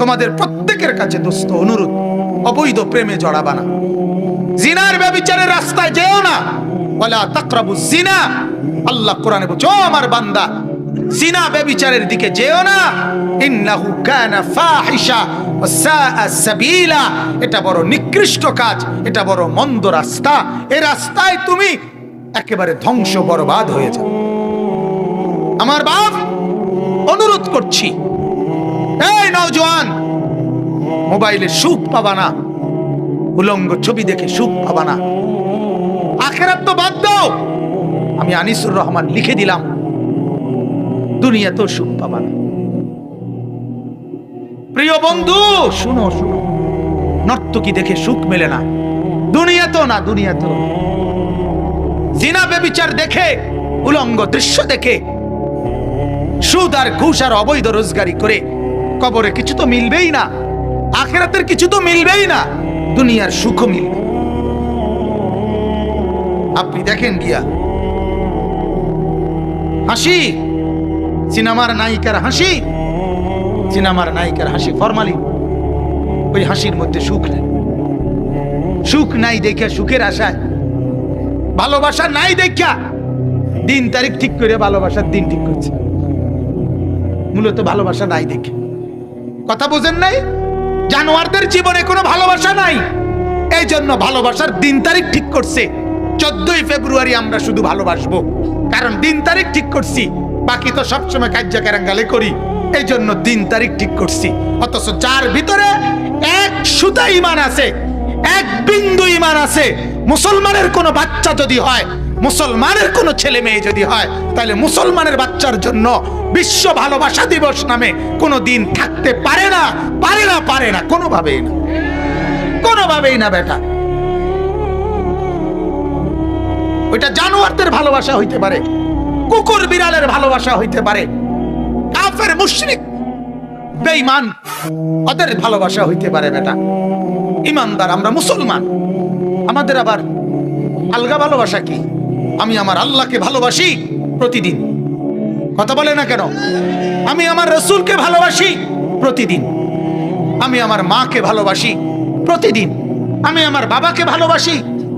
তোমাদের প্রত্যেকের কাছে দোস্ত অনুরোধ, অবৈধ প্রেমে জড়াবা না, জিনার ব্যভিচারের রাস্তায় যেও না। ওয়ালা তাকরাবুজ জিনা, আল্লাহ কোরআনে বলছে ও আমার বান্দা, জিনা ব্যভিচারের দিকে যেও না। ইন্নাহু কানা ফাহিশা ওয়া সাআ সাবিলা, এটা বড় নিকৃষ্ট কাজ, এটা বড় মন্দ রাস্তা। এই রাস্তায় তুমি একেবারে ধ্বংস বরবাদ হয়ে যাবে। আমার বাপ অনুরোধ করছি, এই নওজোয়ান, মোবাইলে সুখ পাবা না, উলঙ্গ ছবি দেখে সুখ পাবা না। আখিরাত তো বাদ দাও, আমি আনিসুর রহমান লিখে দিলাম, দুনিয়াতেও সুখ পাবা না। প্রিয় বন্ধু শুনো শুনো, নর্তকী দেখে সুখ মেলে না, দুনিয়াতেও না, দুনিয়াতেও। জিনা ব্যভিচার দেখে, উলঙ্গ দৃশ্য দেখে, সুদ আর ঘুষ আর অবৈধ রোজগারি করে কবরে কিছু তো মিলবেই না, আখিরাতের কিছু তো মিলবেই না, দুনিয়ার সুখও মিলবে। আপনি দেখেন গিয়া হাসি, সিনেমার নায়িকার হাসি, সিনেমার নায়িকার হাসি ফরমালিন, ওই হাসির মধ্যে সুখ নেই। সুখ নাই দেখা সুখের আশায়, ভালোবাসা নাই দেখা দিন তারিখ ঠিক করে ভালোবাসার দিন ঠিক করছে, মূলত ভালোবাসা নাই দেখে। কথা বোঝেন নাই? জানোয়ারদের জীবনে কোনো ভালোবাসা নাই, এই জন্য ভালোবাসার দিন তারিখ ঠিক করছে 14ই ফেব্রুয়ারি আমরা শুধু ভালোবাসবো, কারণ দিন তারিখ ঠিক করছি। বাকি তো সবসময় কাজ্জা কারাঙ্গালে করি, এই জন্য দিন তারিখ ঠিক করছি। অথচ যার ভিতরে এক সুতা ঈমান আছে, এক বিন্দু ঈমান আছে, মুসলমানের কোনো বাচ্চা যদি হয়, মুসলমানের কোনো ছেলে মেয়ে যদি হয়, তাহলে মুসলমানের বাচ্চার জন্য বিশ্ব ভালোবাসা দিবস নামে কোনো দিন থাকতে পারে না, পারে না, পারে না, কোনোভাবেই না, কোনোভাবেই না বেটা। ওইটা জানোয়ারদের ভালোবাসা হইতে পারে, কুকুর বিড়ালের ভালোবাসা হইতে পারে, কাফের মুশরিক বেঈমান ওদের ভালোবাসা হইতে পারে বেটা। ইমানদার আমরা মুসলমান, আমাদের আবার আলগা ভালোবাসা কি? আমি আমার আল্লাহকে ভালোবাসি প্রতিদিন, কথা বলে না কেন? আমি আমার রাসূলকে ভালোবাসি প্রতিদিন, আমি আমার মাকে ভালোবাসি প্রতিদিন, আমি আমার বাবাকে ভালোবাসি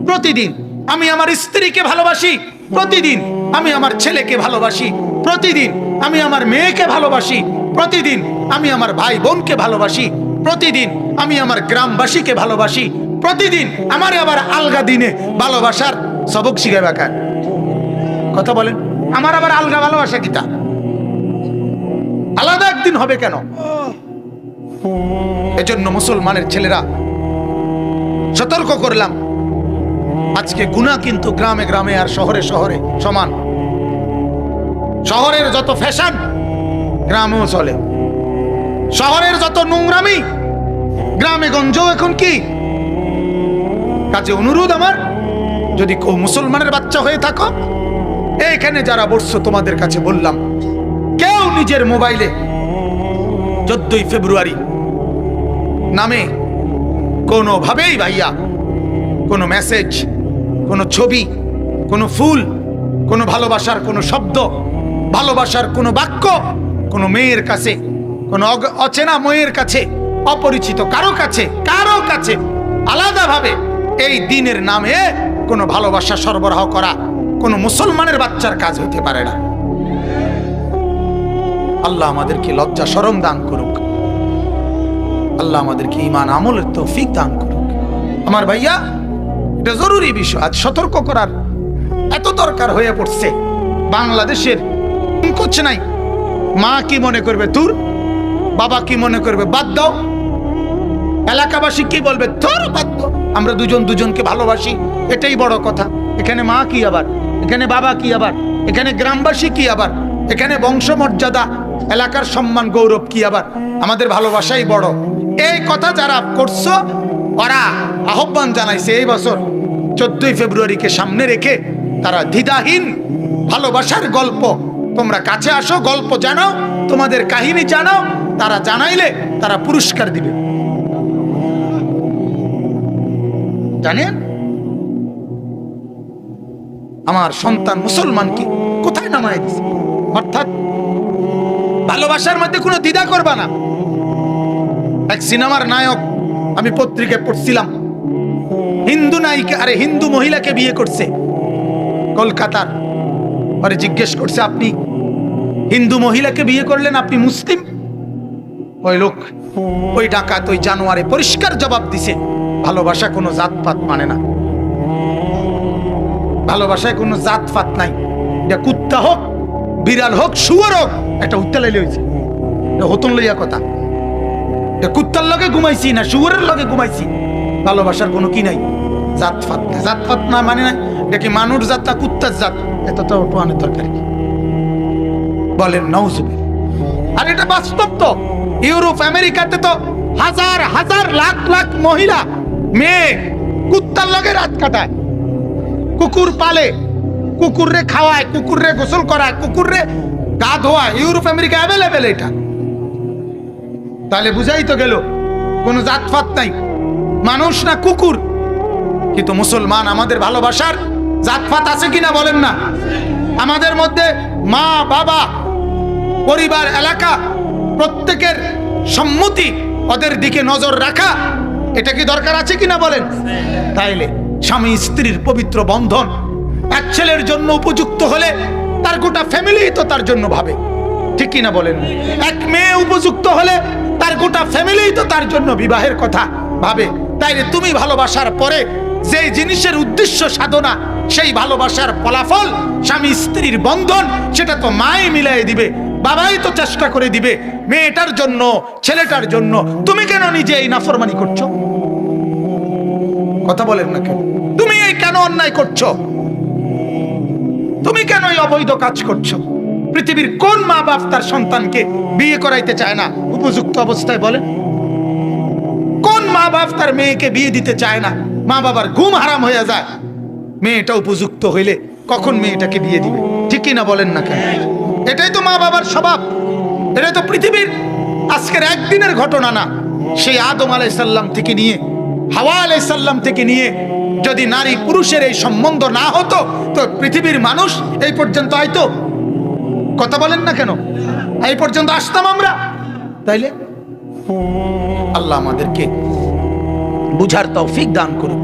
প্রতিদিন, আমি আমার স্ত্রীকে ভালোবাসি প্রতিদিন, আমি আমার ছেলেকে ভালোবাসি প্রতিদিন, আমি আমার মেয়েকে ভালোবাসি প্রতিদিন, আমি আমার ভাই বোনকে ভালোবাসি প্রতিদিন, আমি আমার গ্রামবাসীকে ভালোবাসি প্রতিদিন। আমার আবার আলগা দিনে ভালোবাসার সবক শিখাবে কার? কথা বলেন, আমার আবার আলগা ভালোবাসা কিতা? আলাদা একদিন হবে কেন? এজন্য মুসলমানের ছেলেরা সতর্ক করলাম, আজকে গুনাহ কিন্তু গ্রামে গ্রামে আর শহরে শহরে সমান। শহরের যত ফ্যাশন গ্রামেও চলে, শহরের যত নোংরামি গ্রামে গঞ্জেও এখন কি। কাজে অনুরোধ আমার, যদি কেউ মুসলমানের বাচ্চা হয়ে থাকো, এখানে যারা বসছো তোমাদের কাছে বললাম, কেউ নিজের মোবাইলে 14ই ফেব্রুয়ারি নামে কোনোভাবেই ভাইয়া কোনো মেসেজ, কোনো ছবি, কোনো ফুল, কোনো ভালোবাসার কোনো শব্দ, ভালোবাসার কোনো বাক্য কোনো মেয়ের কাছে, কোনো অচেনা মেয়ের কাছে, অপরিচিত কারো কাছে আলাদাভাবে এই দিনের নামে কোনো ভালোবাসা সরবরাহ করা কোনো মুসলমানের বাচ্চার কাজ হতে পারে না। আল্লাহ আমাদেরকে লজ্জা শরম দান করুক, আল্লাহ আমাদেরকে ঈমান আমলের তৌফিক দান করুক। আমার ভাইয়া, এটা জরুরি বিষয়, আজ সতর্ক করার এত দরকার হয়ে পড়ছে। বাংলাদেশের কুছ নাই, মা কি মনে করবে তোর, বাবা কি মনে করবে বাদ দাও, এলাকাবাসী কি বলবে তোর বাদ দাও। আমরা দুজন দুজনকে ভালোবাসি, এটাই বড় কথা। এখানে মা কি আবার, এখানে বাবা কি আবার, এখানে গ্রামবাসী কি আবার, এখানে বংশমর্যাদা, এলাকার সম্মান গৌরব কি আবার, আমাদের ভালোবাসাই বড়। এই কথা যারা করছো, ওরা আহ্বান জানাইছে এই বছর 14ই ফেব্রুয়ারিকে সামনে রেখে তারা দ্বিধাহীন ভালোবাসার গল্প, তোমরা কাছে আসো, গল্প জানাও, তোমাদের কাহিনী জানাও, তারা জানাইলে তারা পুরস্কার দিবে। জানেন আমার সন্তান মুসলমানকে কোথায় নামায় দিছে? অর্থাৎ ভালোবাসার মধ্যে কোনো দ্বিধা করবা না, এক সিনেমার নায়ক, আমি পত্রিকায় পড়ছিলাম, হিন্দু নায়িকা, আরে হিন্দু মহিলাকে বিয়ে করছে কলকাতার। পরে জিজ্ঞেস করছে, আপনি হিন্দু মহিলাকে বিয়ে করলেন, আপনি মুসলিম? ওই লোক, ওই ডাকাত, ওই জানোয়ারে পরিষ্কার জবাব দিছে, ভালোবাসা কোনো জাতপাত মানে না, ভালোবাসায় কোনো জাতপাত নাই। এটা কুত্তা হোক, বিড়াল হোক, শুয়োর হোক, একটা উত্তা লাইলে হয়েছে, হতন লইয়া কথা। কুত্তার লগে ঘুমাইছি না শুয়োরের লগে ঘুমাইছি, ভালোবাসার কোনো কি নাই, জাতপাত। জাতপাত না মানে না, এটা কি মানুষ জাত না কুত্তার জাত? এতটা ওটানের দরকার কি? বলেন নাউজুবিল্লাহ। আর এটা বাস্তব তো। ইউরোপ আমেরিকাতে তো হাজার হাজার লাখ লাখ মহিলা মেয়ে কুত্তার লগে রাত কাটায়, কুকুর পালে, কুকুররে খাওয়ায়, কুকুররে গোসল করায়, কুকুররে গা ধোয়ায়। ইউরোপ আমেরিকা অ্যাভেলেবেল এটা। তাহলে বুঝাই তো গেল কোনো জাতপাত নাই, মানুষ না কুকুর। কিন্তু মুসলমান, আমাদের ভালোবাসার জাতপাত আছে কিনা বলেন না? আমাদের মধ্যে মা বাবা পরিবার এলাকা প্রত্যেকের সম্মতি, ওদের দিকে নজর রাখা, এটা কি দরকার আছে কিনা বলেন? তাইলে স্বামী স্ত্রীর পবিত্র বন্ধন এক ছেলের জন্য উপযুক্ত হলে তার গোটা ফ্যামিলি তো তার জন্য ভাবে, ঠিক কিনা বলেন? এক মেয়ে উপযুক্ত হলে তার গোটা ফ্যামিলি তো তার জন্য বিবাহের কথা ভাবে। তাইলে তুমি ভালোবাসার পরে যে জিনিসের উদ্দেশ্য সাধনা, সেই ভালোবাসার ফলাফল স্বামী স্ত্রীর বন্ধন, সেটা তো মাই মিলাই দিবে, বাবাই তো চেষ্টা করে দিবে মেয়েটার জন্য, ছেলেটার জন্য। তুমি কেন নিজে এই নাফরমানি করছো? কথা বলেন না কেন? তুমি এই কেন অন্যায় করছো? তুমি কেন এই অবৈধ কাজ করছো? পৃথিবীর কোন মা বাপ তার সন্তানকে বিয়ে করাইতে চায় না উপযুক্ত অবস্থায়? বলেন, কোন মা বাপ তার মেয়েকে বিয়ে দিতে চায় না? মা বাবার ঘুম হারাম হয়ে যায়, মেয়েটা উপযুক্ত হইলে কখন মেয়েটাকে বিয়ে দিবে, ঠিক কিনা বলেন না কেন? এটাই তো মা বাবার স্বভাব, এটাই তো পৃথিবীর আজকের একদিনের ঘটনা না। সেই আদম আলাইসাল্লাম থেকে নিয়ে হাওয়া আলাইসাল্লাম থেকে নিয়ে যদি নারী পুরুষের এই সম্বন্ধ না হতো তো পৃথিবীর মানুষ এই পর্যন্ত আইতো? কথা বলেন না কেন? এই পর্যন্ত আসতাম আমরা? তাইলে আল্লাহ আমাদেরকে বুঝার তৌফিক দান করুন।